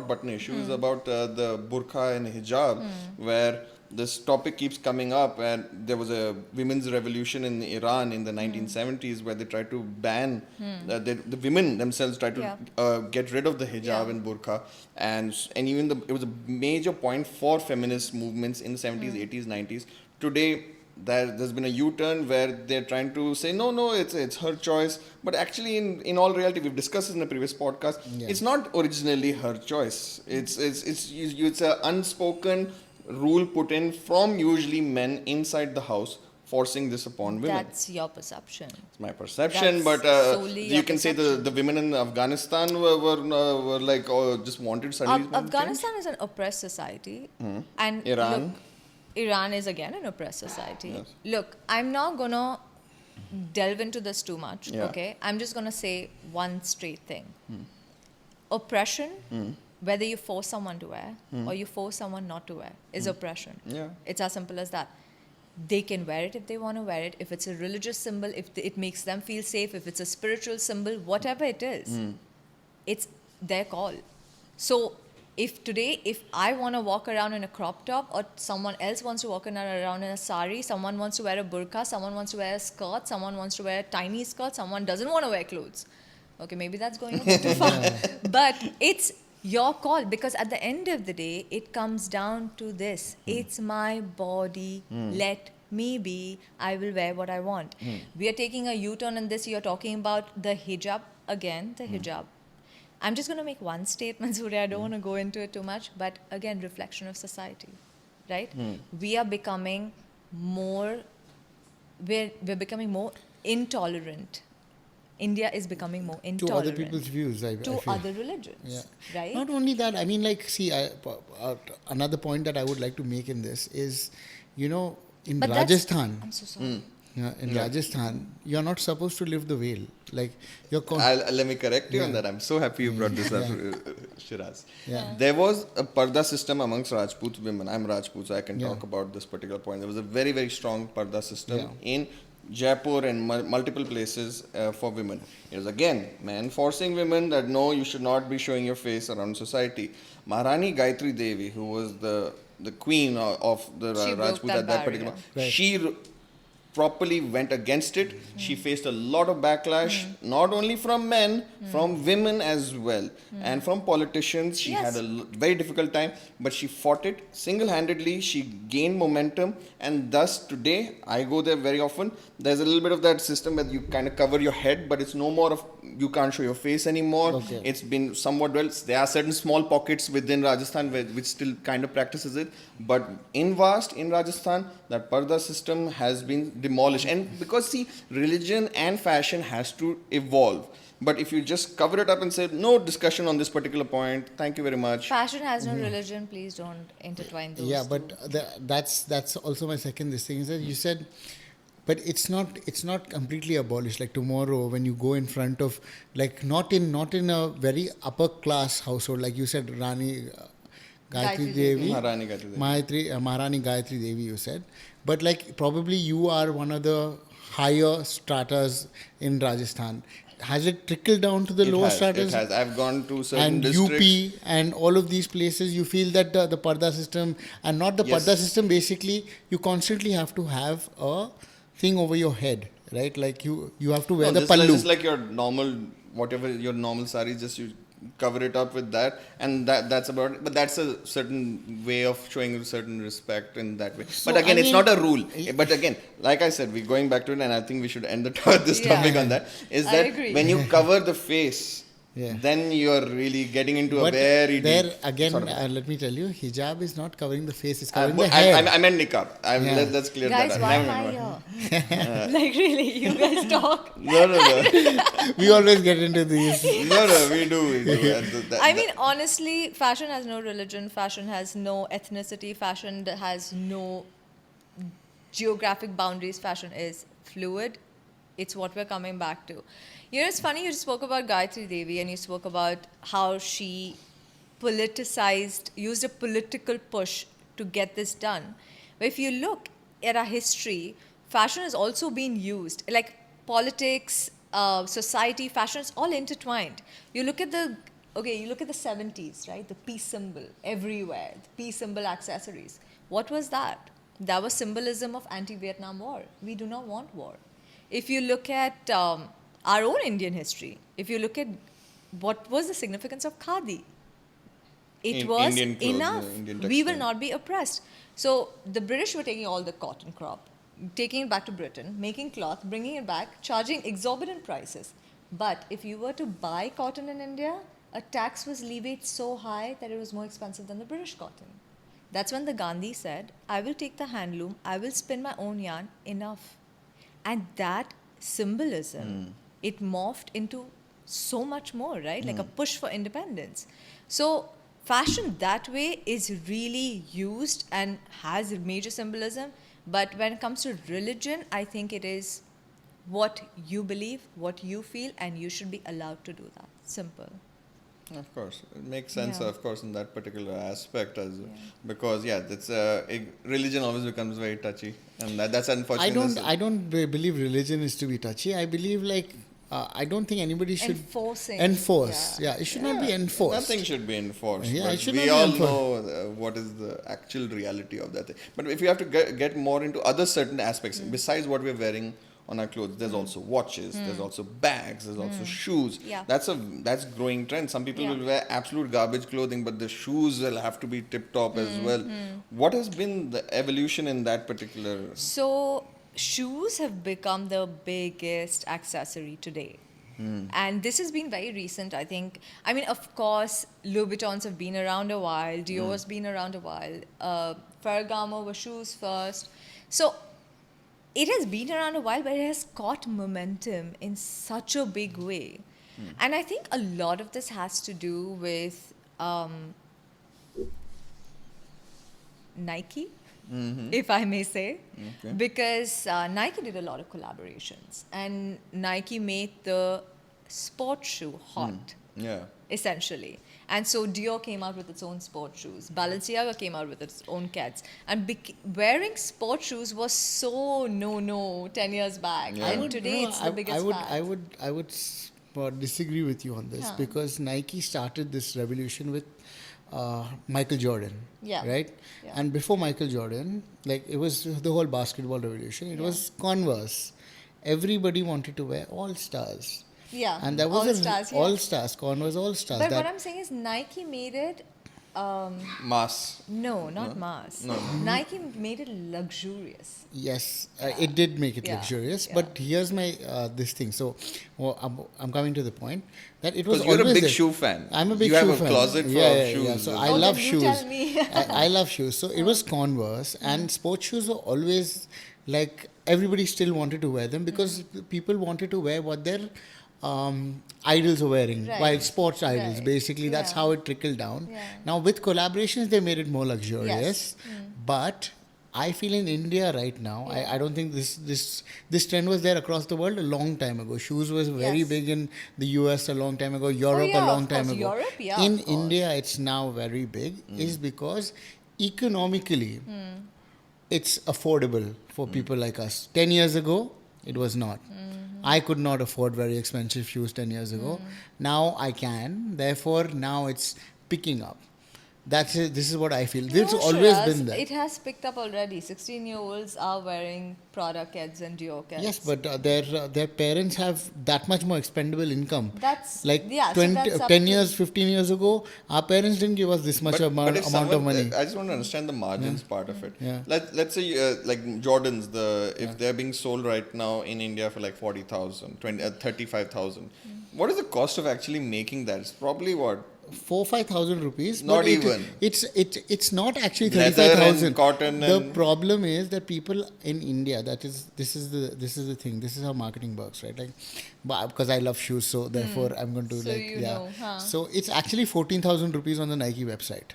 button issue is about the burqa and hijab, where this topic keeps coming up, and there was a women's revolution in Iran in the 1970s where they tried to ban the women themselves tried to get rid of the hijab Yeah. and burqa, and even it was a major point for feminist movements in the 70s, 80s, 90s. Today there's been a U-turn where they're trying to say no, it's her choice, but actually in all reality, we've discussed this in the previous podcast, it's not originally her choice. It's an unspoken rule put in from usually men inside the house, forcing this upon women. That's your perception. It's my perception, That's but solely you your can say the women in Afghanistan were like just wanted studies. Afghanistan is an oppressed society, and Iran? look, Iran is again an oppressed society. Yes. Look, I'm not gonna delve into this too much, Yeah. okay? I'm just going to say one straight thing. Oppression, whether you force someone to wear or you force someone not to wear, is oppression. Yeah. It's as simple as that. They can wear it if they want to wear it. If it's a religious symbol, if it makes them feel safe, if it's a spiritual symbol, whatever it is, it's their call. So if I want to walk around in a crop top, or someone else wants to walk around in a sari, someone wants to wear a burqa, someone wants to wear a skirt, someone wants to wear a tiny skirt, someone doesn't want to wear clothes. Okay, maybe that's going a bit too far. But it's your call, because at the end of the day, it comes down to this. It's my body. Let me be. I will wear what I want. We are taking a U-turn in this. You're talking about the hijab again, the hijab. I'm just going to make one statement, Surya. I don't want to go into it too much. But again, reflection of society, right? We are becoming more, we're becoming more intolerant. India is becoming more To intolerant. other people's views, I to feel. other religions, right? Not only that, I mean, like, see, another point that I would like to make in this is, you know, in But Rajasthan, I'm so sorry. Rajasthan, you're not supposed to lift the veil. Like, you're Let me correct you on that. I'm so happy you brought this up, Shiraz. Yeah. There was a Purdah system amongst Rajput women. I'm Rajput, so I can talk about this particular point. There was a very, very strong Purdah system in Jaipur and multiple places for women. It was again men forcing women that no, you should not be showing your face around society. Maharani Gayatri Devi, who was the queen of the She broke Rajput that at that barrier. particular, she properly went against it. She faced a lot of backlash, not only from men, from women as well, and from politicians. She had a very difficult time, but she fought it single-handedly. She gained momentum, and thus today, I go there very often. There's a little bit of that system where you kind of cover your head, but it's no more of you can't show your face anymore. Okay. It's been somewhat well. There are certain small pockets within Rajasthan which still kind of practices it, but in Rajasthan, that Purdah system has been demolished. And because see, religion and fashion has to evolve. But if you just cover it up and say no discussion on this particular point, thank you very much. Fashion has no religion. Please don't intertwine those. Yeah, two. but that's also my second this thing is that you said, but it's not completely abolished. Like tomorrow, when you go in front of, like not in a very upper class household, like you said, Rani Gayatri Devi, Maharani Gayatri Devi. Maharani Gayatri Devi, you said, but like probably you are one of the higher stratas in Rajasthan. Has it trickled down to the lower stratas? It has. I've gone to certain And districts. UP and all of these places, you feel that the Purdah system, and not the Purdah system, basically, you constantly have to have a thing over your head, right? Like you have to wear the pallu. Just like your normal, whatever your normal sari, just you cover it up with that, and that's about it. But that's a certain way of showing certain respect in that way. So, but again, I it's mean, not a rule. But again, like I said, we're going back to it, and I think we should end this topic on that. Is I that agree. when you cover the face, Yeah. then you're really getting into But a very there deep again, sort of- let me tell you, hijab is not covering the face; it's covering but the hair. I meant niqab. Let's clear Guys, that. why Never am I mind. here? Like really, you guys talk. No. We always get into these. No, we do. I mean, honestly, fashion has no religion. Fashion has no ethnicity. Fashion has no geographic boundaries. Fashion is fluid. It's what we're coming back to. You know, it's funny you spoke about Gayatri Devi and you spoke about how she used a political push to get this done. But if you look at our history, fashion has also been used. Like politics, society, fashion is all intertwined. You look at the 70s, right? The peace symbol everywhere, the peace symbol accessories. What was that? That was symbolism of anti-Vietnam War. We do not want war. If you look at our own Indian history, if you look at what was the significance of khadi, it was Indian clothes, enough. Indian We will textile. not be oppressed. So the British were taking all the cotton crop, taking it back to Britain, making cloth, bringing it back, charging exorbitant prices. But if you were to buy cotton in India, a tax was levied so high that it was more expensive than the British cotton. That's when the Gandhi said, I will take the handloom, I will spin my own yarn, enough. And that symbolism, it morphed into so much more, right? Like a push for independence. So fashion that way is really used and has major symbolism. But when it comes to religion, I think it is what you believe, what you feel, and you should be allowed to do that. Simple. Of course, it makes sense. Yeah. Of course, in that particular aspect, as Yeah. because that's religion always becomes very touchy, and that's I unfortunate. don't believe religion is to be touchy. I believe I don't think anybody should Enforcing. enforce. Yeah, it should not be enforced. Nothing should be enforced. Yeah, but it should we not be all enforced. know what is the actual reality of that thing. But if you have to get more into other certain aspects besides what we're wearing on our clothes, there's also watches, there's also bags, there's also shoes. Yeah. That's growing trend. Some people Yeah. will wear absolute garbage clothing, but the shoes will have to be tip top as well. What has been the evolution in that particular? So, shoes have become the biggest accessory today. And this has been very recent, I think. I mean, of course, Louboutins have been around a while, Dior's been around a while, Ferragamo were shoes first. So, it has been around a while, but it has caught momentum in such a big way. And I think a lot of this has to do with Nike, if I may say. Okay. Because Nike did a lot of collaborations. And Nike made the sports shoe hot, Yeah. essentially. And so Dior came out with its own sports shoes. Balenciaga came out with its own cats. And wearing sports shoes was so no 10 years back. Yeah. And today it's the biggest fad. I would disagree with you on this Huh. because Nike started this revolution with Michael Jordan. Yeah. Right? Yeah. And before Michael Jordan, like it was the whole basketball revolution. It was Converse. Everybody wanted to wear All Stars. Yeah. And that was All-Stars, yeah. All Stars, Converse All Stars. But what I'm saying is Nike made it Mass. no, not mass. No. Nike made it luxurious. Yes, it did make it Yeah, luxurious. yeah. But here's my this thing. So I'm coming to the point that it was Because you're a always big there. shoe fan. I'm a big you shoe have fan. a closet full yeah, of yeah, shoes. Yeah. So as I well. love then you shoes. tell me. I love shoes. So it was Converse and sports shoes were always like everybody still wanted to wear them because people wanted to wear what their idols were wearing, Right. while sports idols. Right. Basically, that's Yeah. how it trickled down. Yeah. Now with collaborations, they made it more luxurious. Yes. But I feel in India right now, I don't think this trend was there across the world a long time ago. Shoes was very Yes. big in the US a long time ago, Europe yeah, a long of time course. ago. Europe, yeah, in of course. India, it's now very big, is because economically it's affordable for people like us. 10 years ago, it was not. I could not afford very expensive shoes 10 years ago. Now I can. Therefore, now it's picking up. That's it. This is what I feel. It's No, always Shiraz, been there. It has picked up already. 16-year-olds are wearing Prada kids and Dior kids. Yes, but their parents have that much more expendable income. That's Like yeah. So that's up 10 to- years, 15 years ago, our parents didn't give us this much amount if of someone- money. I just want to understand the margins part of it. Yeah. Let's say like Jordans, if they're being sold right now in India for like 40,000, 35,000. What is the cost of actually making that? It's probably what? 4,000-5,000 rupees. Not but even. It's not actually Leather 35,000. and cotton The and- problem is that people in India. This is the thing. This is how marketing works, right? Like, because I love shoes, so therefore I'm going to So like you yeah. know, huh? So it's actually 14,000 rupees on the Nike website.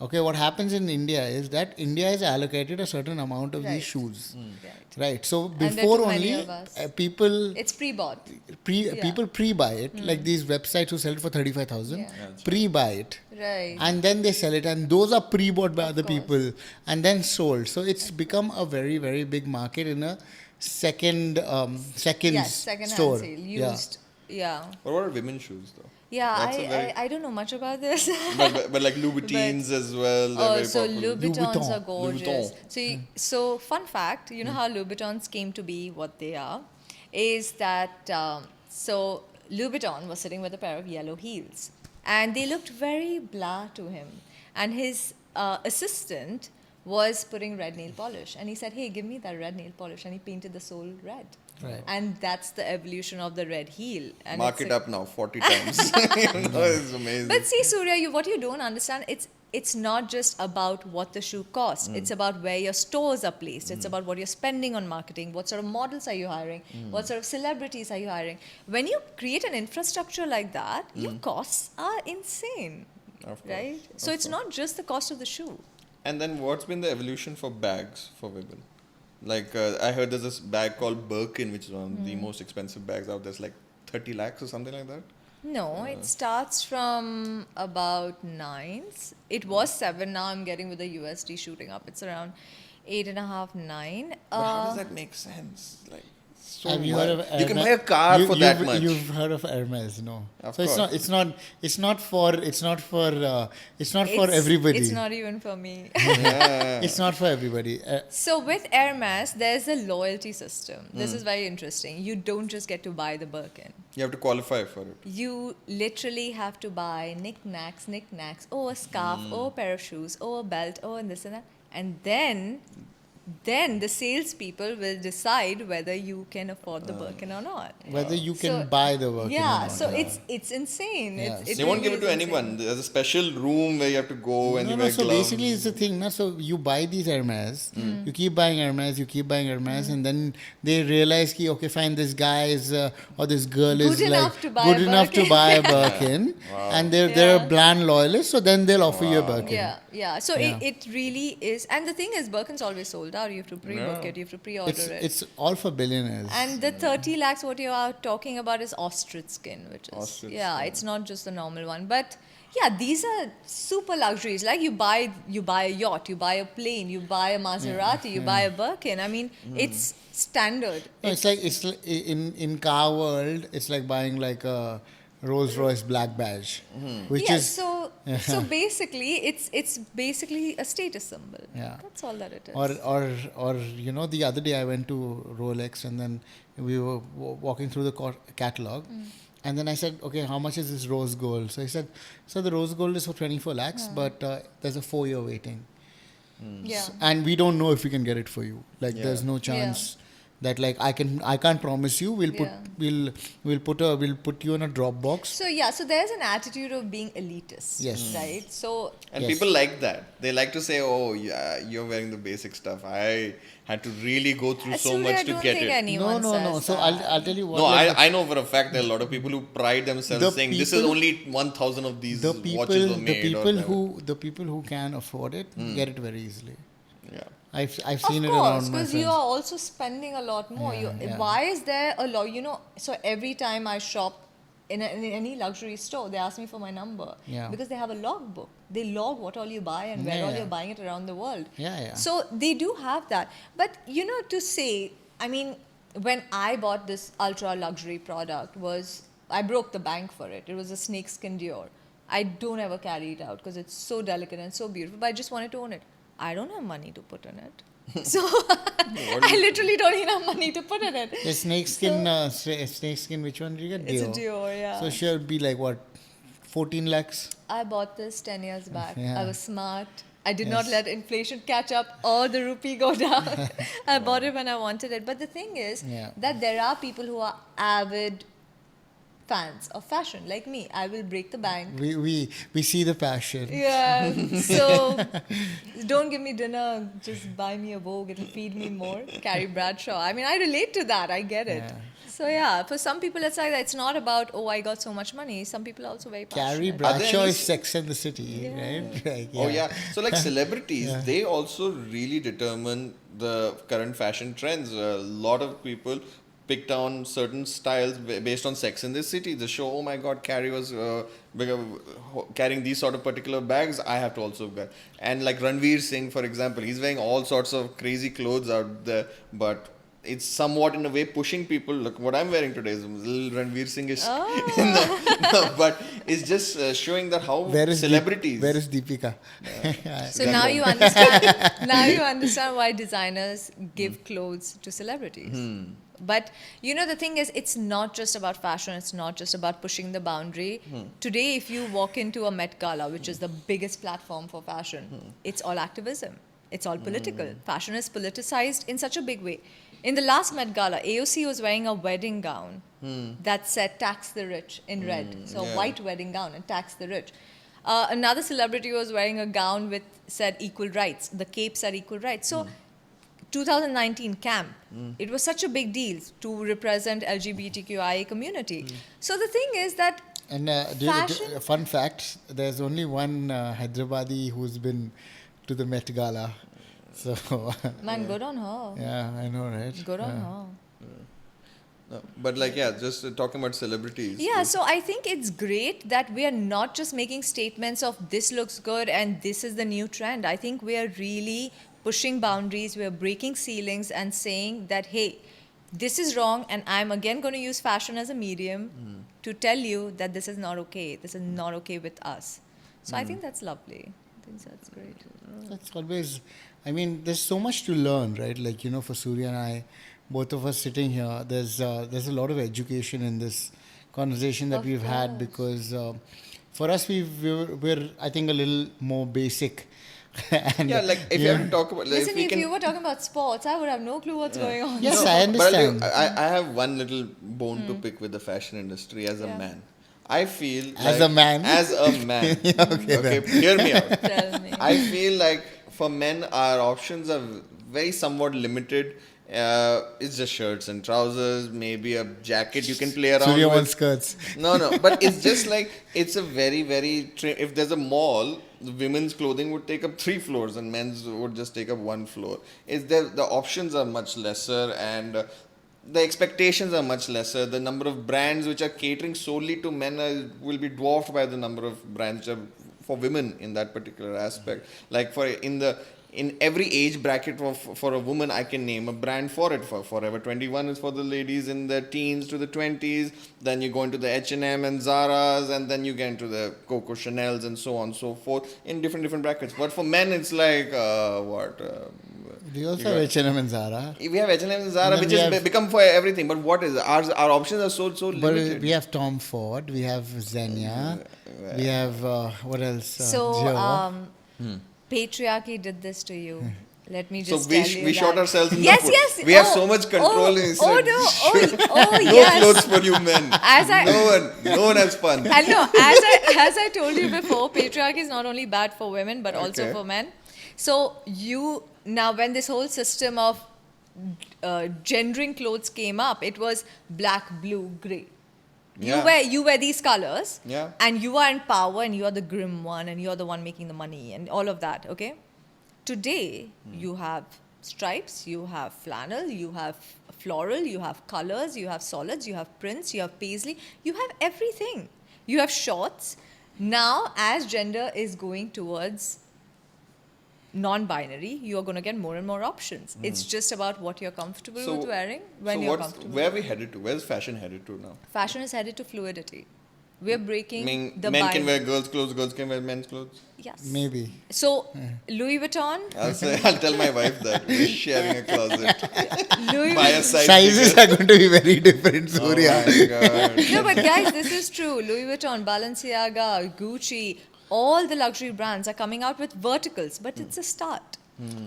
Okay, what happens in India is that India is allocated a certain amount of Right. these shoes. Right. Right. So there are before too many only of us. people It's pre-bought. people pre-buy it, like these websites who sell it for 35,000, Yeah. pre-buy it, Right. and then they sell it, and those are pre-bought by other course. people, and then sold. So it's become a very, very big market in a seconds Yes, second-hand store. sale. Yeah. Used. Yeah. What about women's shoes though? Yeah, That's a very- I don't know much about this. But like Louboutins as well. They're Oh, very so popular. Louboutins Louboutin. are gorgeous. Louboutin. So fun fact, you know how Louboutins came to be what they are, is that so Louboutin was sitting with a pair of yellow heels, and they looked very blah to him, and his assistant was putting red nail polish, and he said, "Hey, give me that red nail polish," and he painted the sole red. Right. And that's the evolution of the red heel. And Mark it's it up now 40 times. It's amazing. But see, Surya, what you don't understand, it's not just about what the shoe costs. It's about where your stores are placed. It's about what you're spending on marketing. What sort of models are you hiring? What sort of celebrities are you hiring? When you create an infrastructure like that, your costs are insane, Of course, right? So it's not just the cost of the shoe. And then what's been the evolution for bags for women? Like I heard there's this bag called Birkin, which is one of the most expensive bags out there. It's like 30 lakhs or something like that. No, it starts from about 9. It was 7. Now I'm getting with the USD shooting up. It's around 8.5, 9. But how does that make sense? Like, so Have you heard of you can Hermes? buy a car for that much. You've heard of Hermes, no? Of so course. it's not for everybody. It's not even for me. It's not for everybody. So with Hermes, there's a loyalty system. This is very interesting. You don't just get to buy the Birkin. You have to qualify for it. You literally have to buy knickknacks, oh a scarf, oh a pair of shoes, oh a belt, oh and this and that. And then the salespeople will decide whether you can afford the Birkin or not. Whether you can So- buy the work. Yeah, so it's insane. Yeah. They won't give it to anyone. There's a special room where you have to go and you wear so gloves. basically it's the thing, no? So you buy these Hermes, you keep buying Hermes, and then they realize, ki, okay, fine, this guy is or this girl Good is enough like to buy good a enough to Birkin. buy a Birkin, and they're a Yeah. bland loyalist, so then they'll offer you a Birkin. Yeah. So Yeah. it really is. And the thing is, Birkin's always sold out. You have to pre-book it. You have to pre-order it. It's all for billionaires. And the 30 lakhs, what you are talking about is ostrich skin, which is, Ostrich yeah, it's not just the normal one. But yeah, these are super luxuries. Like you buy a yacht, you buy a plane, you buy a Maserati, you buy a Birkin. I mean, it's standard. No, it's like in car world, it's like buying like a Rolls Royce black badge, which Yeah, is so basically, it's basically a status symbol. Yeah. That's all that it is. or you know, the other day I went to Rolex and then we were walking through the catalog, and then I said, okay, how much is this rose gold? So he said, so the rose gold is for 24 lakhs, but there's a 4-year waiting. Yeah. And we don't know if we can get it for you. Like Yeah. there's no chance that like I can't promise you. We'll put you in a Dropbox. So there's an attitude of being elitist. Yes. Right? So And Yes. people like that. They like to say, oh, yeah, you're wearing the basic stuff. I had to really go through so Surya, much I to don't get think it. anyone No. says So that. I'll tell you what. No, like, I know for a fact there are a lot of people who pride themselves The saying this is people- only 1,000 of these watches were made. the people who can afford it get it very easily. Yeah. I've Of seen it course, around my because friends. you are also spending a lot more. Yeah. Why is there a lot? So every time I shop in any luxury store, they ask me for my number. Yeah. Because they have a logbook. They log what all you buy and where Yeah, all yeah. you're buying it around the world. Yeah. So they do have that. But to say, I mean, when I bought this ultra luxury product I broke the bank for it. It was a snakeskin Dior. I don't ever carry it out because it's so delicate and so beautiful, but I just wanted to own it. I don't have money to put in it. So I literally don't even have money to put in it. The snakeskin, which one did you get? It's a Dior, yeah. So she'll be like what, 14 lakhs? I bought this 10 years back. Yeah. I was smart. I did not Yes. let inflation catch up or the rupee go down. I bought it when I wanted it. But the thing is that there are people who are avid fans of fashion, like me. I will break the bank. We see the passion. Yeah. So don't give me dinner. Just buy me a Vogue. It'll feed me more. Carrie Bradshaw. I mean, I relate to that. I get it. Yeah. So yeah, for some people it's like that. It's not about, oh, I got so much money. Some people are also very Carrie passionate. Bradshaw any- is Sex and the City, right? Like, Oh yeah. So like celebrities, Yeah. they also really determine the current fashion trends. A lot of people picked on certain styles based on Sex in the City. The show, oh my God, Carrie was carrying these sort of particular bags. I have to also wear. And like Ranveer Singh, for example, he's wearing all sorts of crazy clothes out there, but it's somewhat in a way pushing people. Look, what I'm wearing today is a little Ranveer Singh-ish. But it's just showing that how celebrities. Where is Deepika? So now you understand. Now you understand why designers give clothes to celebrities. But the thing is, it's not just about fashion. It's not just about pushing the boundary. Today, if you walk into a Met Gala, which is the biggest platform for fashion, it's all activism. It's all political. Fashion is politicized in such a big way. In the last Met Gala, AOC was wearing a wedding gown that said "tax the rich" in red. So a white wedding gown and "tax the rich." Another celebrity was wearing a gown with said "equal rights." The cape said "equal rights." So 2019 camp, it was such a big deal to represent LGBTQIA community. So the thing is that And Fashion- fun fact, there's only one Hyderabadi who's been to the Met Gala. So, Man, good on her. yeah, I know, right? Good on her. No, but like, yeah, just talking about celebrities. Yeah, so I think it's great that we are not just making statements of this looks good and this is the new trend. I think we are really pushing boundaries, we are breaking ceilings and saying that, hey, this is wrong, and I'm again going to use fashion as a medium to tell you that this is not okay. This is not okay with us. So I think that's lovely. I think that's great. That's always, I mean, there's so much to learn, right? Like, for Surya and I, both of us sitting here, there's a lot of education in this conversation that Of we've had, course. because for us, we're, I think, a little more basic. And, Yeah, like if you have to talk about, like, Listen, if you were talking about sports, I would have no clue what's going on. Yes, No, I but I'll tell you, understand. I have one little bone to pick with the fashion industry as a Yeah. man. I feel As like- a man? As a man. Okay, hear me out. Tell me. I feel like for men, our options are very somewhat limited. It's just shirts and trousers, maybe a jacket you can play around Surya with. wants skirts. No, but it's just like, it's a very, very, if there's a mall, the women's clothing would take up 3 floors and men's would just take up 1 floor. The options are much lesser, and the expectations are much lesser. The number of brands which are catering solely to men will be dwarfed by the number of brands which are for women in that particular aspect. Like in every age bracket for a woman, I can name a brand for it. For Forever 21 is for the ladies in their teens to the 20s. Then you go into the H&M and Zara's, and then you get into the Coco Chanel's and so on and so forth in different brackets. But for men, it's like We also You have got- H&M and Zara. we have H&M and Zara, And then which we has have- become for everything. But what is it? Our options are so But limited. we have Tom Ford, we have Xenia, we have, what else? So, Joe. patriarchy did this to you. Let me So just we tell you we that. shot ourselves in Yes, the foot. yes. We have Oh, so much control oh, in this. oh, no. Oh, No yes. clothes for you men. As I- No one has fun. I know, as I told you before, patriarchy is not only bad for women but also Okay. for men. So now when this whole system of gendering clothes came up, it was black, blue, grey. Yeah. You wear these colors, Yeah. and you are in power, and you are the grim one, and you are the one making the money, and all of that. Okay. Today you have stripes, you have flannel, you have floral, you have colors, you have solids, you have prints, you have paisley, you have everything. You have shorts. Now, as gender is going towards non-binary, you are going to get more and more options. It's just about what you're comfortable with wearing when you're comfortable. Where are we headed to? Where's fashion headed to now? Fashion is headed to fluidity. We're breaking I mean, the men can wear binary. girls' clothes, girls can wear men's clothes. Yes. Maybe. So, Louis Vuitton, I'll tell my wife that we're sharing a closet. Louis Buy a Vuitton. size Sizes bigger. are going to be very different, Oh Surya. my god. No, but guys, this is true. Louis Vuitton, Balenciaga, Gucci, all the luxury brands are coming out with verticals, but it's a start.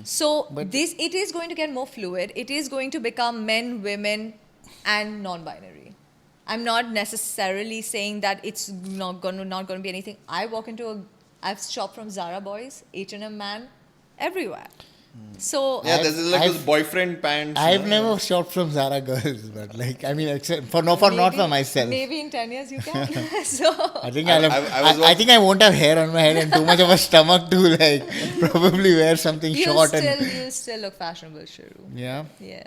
So it is going to get more fluid. It is going to become men, women, and non-binary. I'm not necessarily saying that it's not going to be anything. I've shopped from Zara boys, H&M man, everywhere. So Yeah, there's like those I've- boyfriend pants. I've no? never shopped from Zara girls, but like, I mean, except not for myself. Maybe in 10 years you can. So I think I I think I won't have hair on my head and too much of a stomach to like probably wear something short you still look fashionable, Shiru. yeah. Yeah.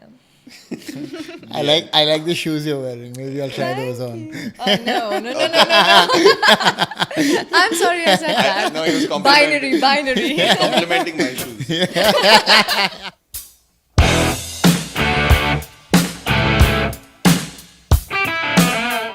I like the shoes you're wearing. Maybe I'll try those on. Oh, no. I'm sorry I said that. No, he was complimenting. Binary. Complimenting my shoes.